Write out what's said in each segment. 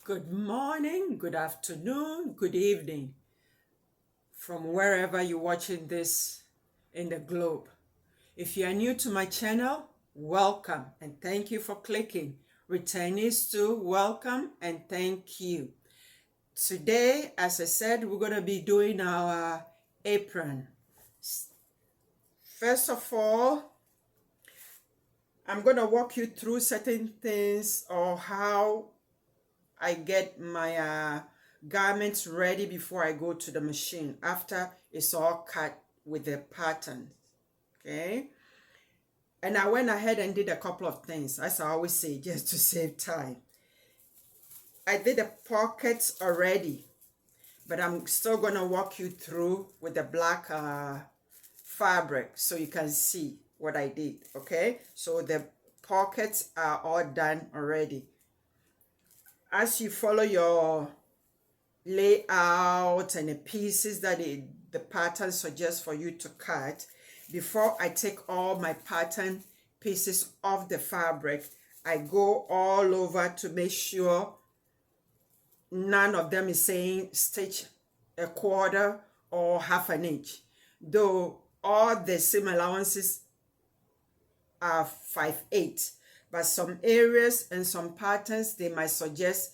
Good morning, good afternoon, good evening from wherever you're watching this in the globe. If you are new to my channel, welcome and thank you for clicking. Returnees too, welcome and thank you. Today, as I said, we're going to be doing our apron. First of all, I'm going to walk you through certain things or how I get my garments ready before I go to the machine after it's all cut with the pattern. Okay, and I went ahead and did a couple of things, as I always say, just to save time. I did the pockets already, but I'm still gonna walk you through with the black fabric so you can see what I did. Okay, so the pockets are all done already. As you follow your layout and the pieces that the pattern suggests for you to cut, before I take all my pattern pieces off the fabric, I go all over to make sure none of them is saying stitch a quarter or half an inch, though all the seam allowances are 5/8, but some areas and some patterns they might suggest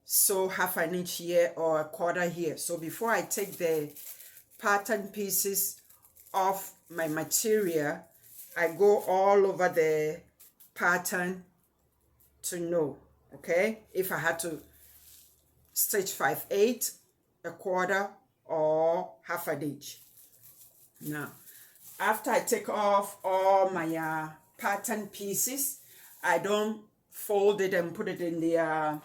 so half an inch here or a quarter here. So before I take the pattern pieces off my material, I go all over the pattern to know, okay, if I had to stitch 5/8, a quarter, or half an inch. Now, after I take off all my pattern pieces, I don't fold it and put it in the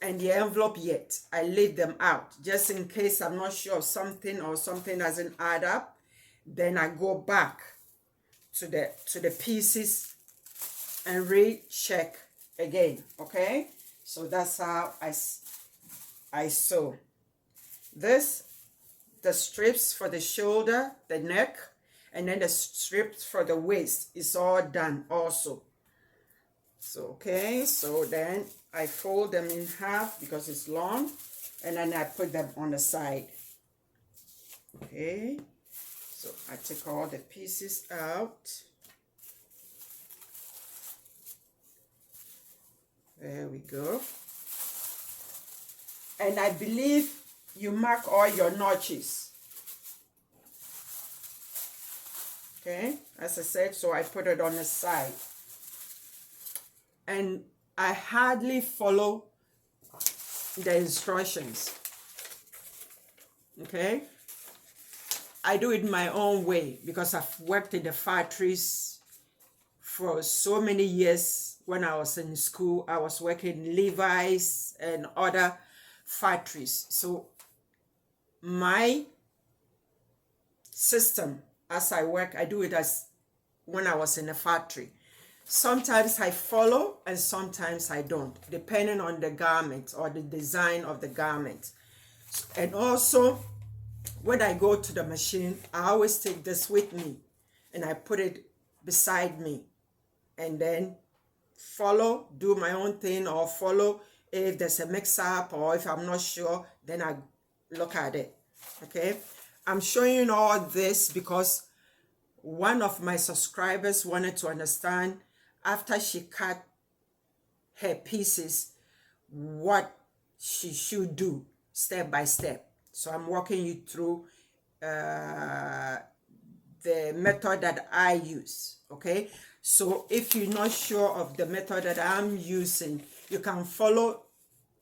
envelope yet. I leave them out just in case I'm not sure of something or something doesn't add up. Then I go back to the pieces and recheck again. Okay, so that's how I sew this. The strips for the shoulder, the neck, and then the strips for the waist is all done also. So okay, so then I fold them in half because it's long, and then I put them on the side. Okay, so I take all the pieces out. There we go. And I believe you mark all your notches. Okay, as I said, so I put it on the side. And I hardly follow the instructions. Okay, I do it my own way because I've worked in the factories for so many years. When I was in school, I was working in Levi's and other factories. So my system as I work, I do it as when I was in a factory. Sometimes I follow and sometimes I don't, depending on the garment or the design of the garment. And also, when I go to the machine, I always take this with me and I put it beside me and then follow, do my own thing, or follow if there's a mix-up or if I'm not sure, then I look at it. Okay, I'm showing you all this because one of my subscribers wanted to understand after she cut her pieces what she should do step by step. So I'm walking you through the method that I use. Okay, so if you're not sure of the method that I'm using, you can follow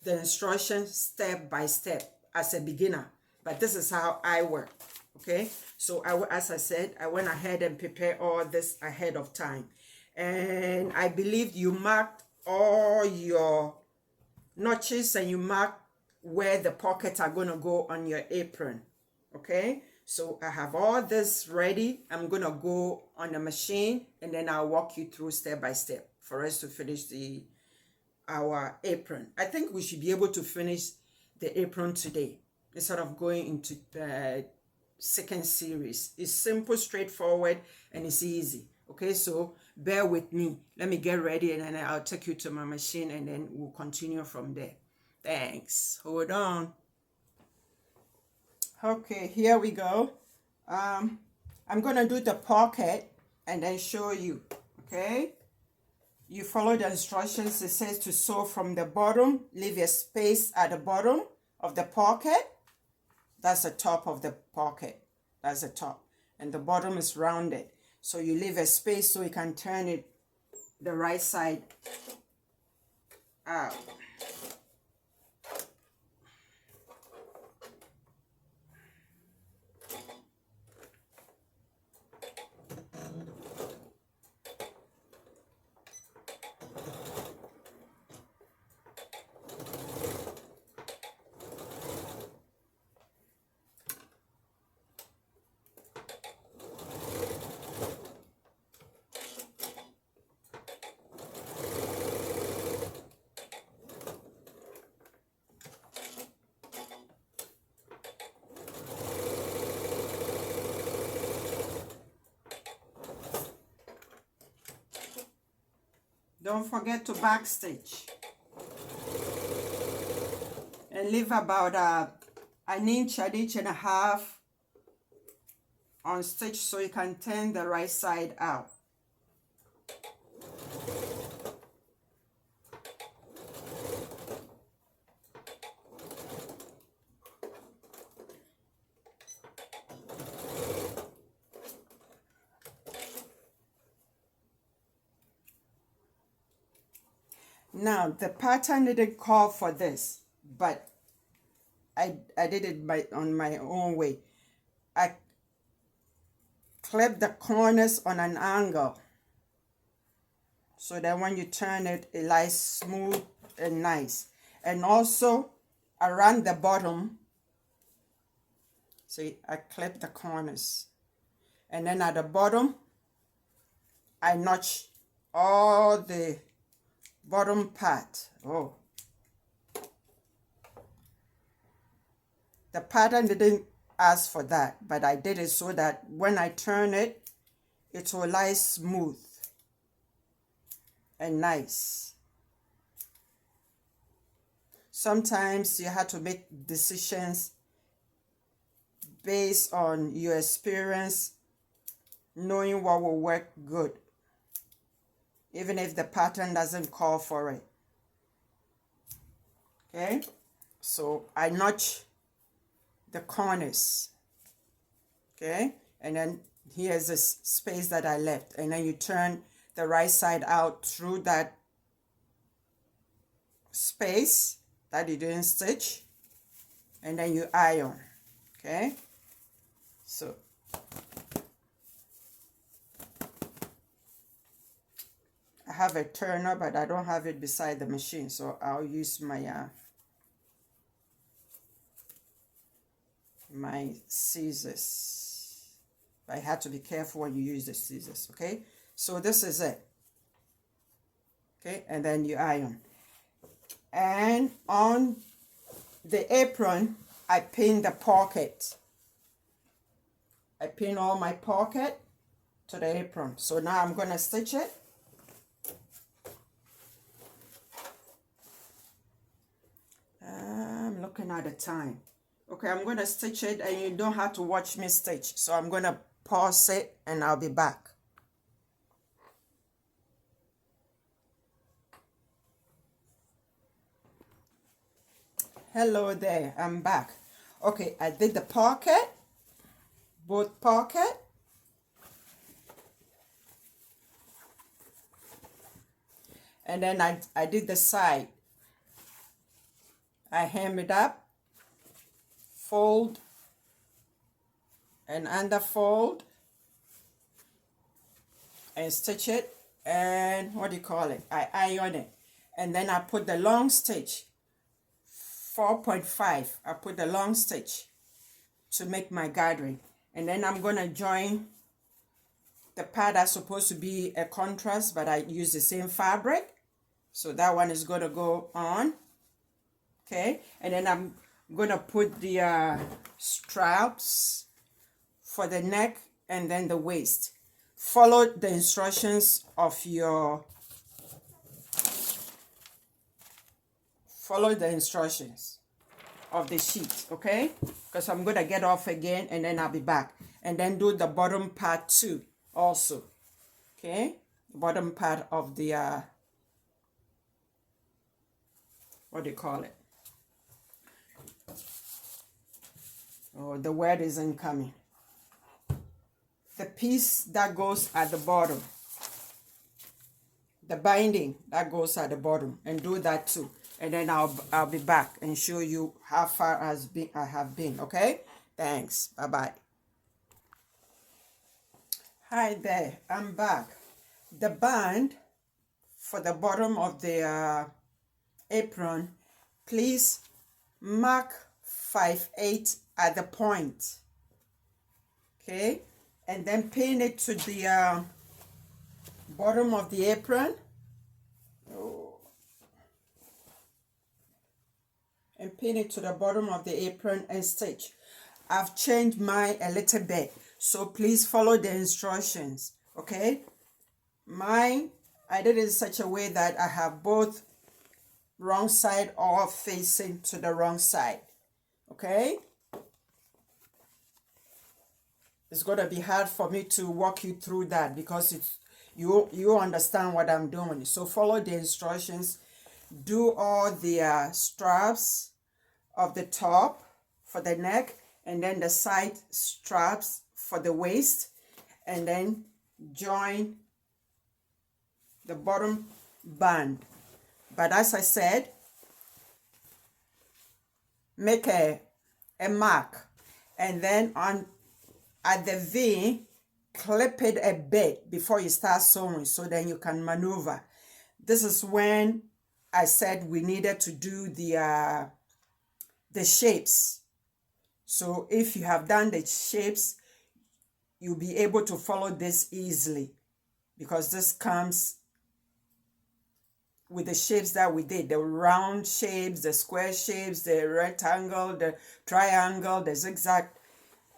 the instructions step by step as a beginner, but this is how I work. Okay, so as I said, I went ahead and prepared all this ahead of time, and I believe you marked all your notches and you mark where the pockets are going to go on your apron. Okay, so I have all this ready. I'm going to go on the machine and then I'll walk you through step by step for us to finish our apron. I think we should be able to finish the apron today instead of going into the second series. It's simple, straightforward, and it's easy. Okay, so bear with me. Let me get ready and then I'll take you to my machine and then we'll continue from there. Thanks. Hold on. Okay, here we go. I'm gonna do the pocket and then show you. Okay, you follow the instructions. It says to sew from the bottom, leave a space at the bottom of the pocket. That's the top of the pocket. That's the top, and the bottom is rounded, so you leave a space so you can turn it the right side out. Don't forget to backstitch and leave about an inch and a half on stitch so you can turn the right side out. Now, the pattern didn't call for this, but I did it on my own way. I clip the corners on an angle so that when you turn it, it lies smooth and nice. And also around the bottom, see, I clip the corners. And then at the bottom, I notch all the bottom part. Oh, the pattern didn't ask for that, but I did it so that when I turn it, it will lie smooth and nice. Sometimes you have to make decisions based on your experience, knowing what will work good, even if the pattern doesn't call for it. Okay, so I notch the corners. Okay, and then here's this space that I left, and then you turn the right side out through that space that you didn't stitch, and then you iron. Okay, so I have a turner, but I don't have it beside the machine, so I'll use my my scissors. I have to be careful when you use the scissors. Okay, so this is it. Okay, and then you iron. And on the apron, I pin the pocket. I pin all my pocket to the apron. So now I'm gonna stitch it. I'm looking at the time. Okay, I'm gonna stitch it, and you don't have to watch me stitch. So I'm gonna pause it and I'll be back. Hello there, I'm back. Okay, I did the pocket, both pocket. And then I did the side. I hem it up, fold, and underfold, and stitch it, and what do you call it? I iron it. And then I put the long stitch, 4.5. I put the long stitch to make my gathering. And then I'm gonna join the part that's supposed to be a contrast, but I use the same fabric. So that one is gonna go on. Okay, and then I'm gonna put the straps for the neck and then the waist. follow the instructions of your the sheet, okay? Because I'm going to get off again and then I'll be back. And then do the bottom part too also, okay? The bottom part of the, what do you call it? Oh, the word isn't coming. The piece that goes at the bottom. The binding that goes at the bottom. And do that too. And then I'll be back and show you how far I have been, okay? Thanks. Bye-bye. Hi there. I'm back. The band for the bottom of the apron, please mark 5/8 at the point. Okay? And then pin it to the bottom of the apron. And pin it to the bottom of the apron and stitch. I've changed mine a little bit, so please follow the instructions, okay? Mine, I did it in such a way that I have both wrong side all facing to the wrong side, okay? It's going to be hard for me to walk you through that because it's you understand what I'm doing. So follow the instructions. Do all the straps of the top for the neck, and then the side straps for the waist, and then join the bottom band. But as I said, make a mark, and then at the V, clip it a bit before you start sewing, so then you can maneuver. This is when I said we needed to do the shapes. So if you have done the shapes, you'll be able to follow this easily, because this comes with the shapes that we did, the round shapes, the square shapes, the rectangle, the triangle, the zigzag,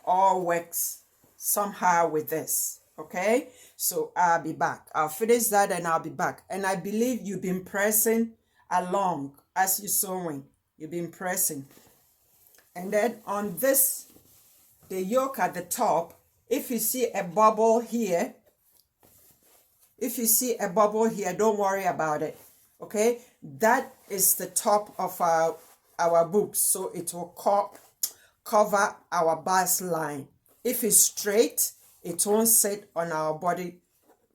all works somehow with this, okay? So I'll be back. I'll finish that and I'll be back. And I believe you've been pressing along as you're sewing. You've been pressing. And then on this, the yoke at the top, if you see a bubble here, don't worry about it, okay? That is the top of our boobs, so it will cover our bust line. If it's straight, it won't sit on our body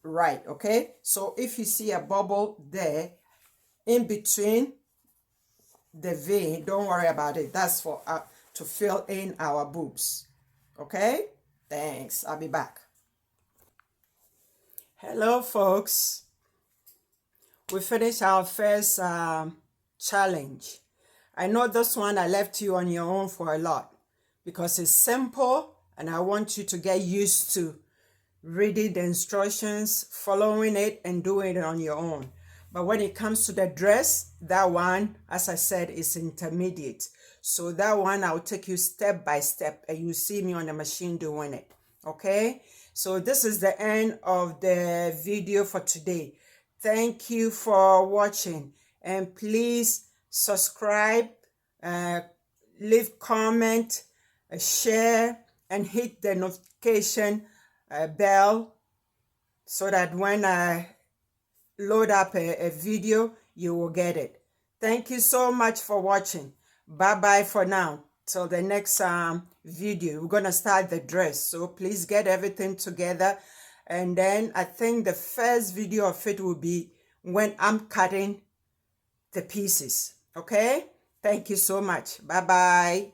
right, okay? So if you see a bubble there, in between the V, don't worry about it. That's for to fill in our boobs, okay? Thanks. I'll be back. Hello, folks. We finished our first challenge. I know this one I left you on your own for a lot because it's simple and I want you to get used to reading the instructions, following it, and doing it on your own. But when it comes to the dress, that one, as I said, is intermediate. So that one, I'll take you step by step and you see me on the machine doing it. Okay? So this is the end of the video for today. Thank you for watching. And please subscribe, leave comment, share, and hit the notification bell so that when I load up a video, you will get it. Thank you so much for watching. Bye-bye for now. Till the next video. We're going to start the dress. So please get everything together. And then I think the first video of it will be when I'm cutting the pieces. Okay? Thank you so much. Bye-bye.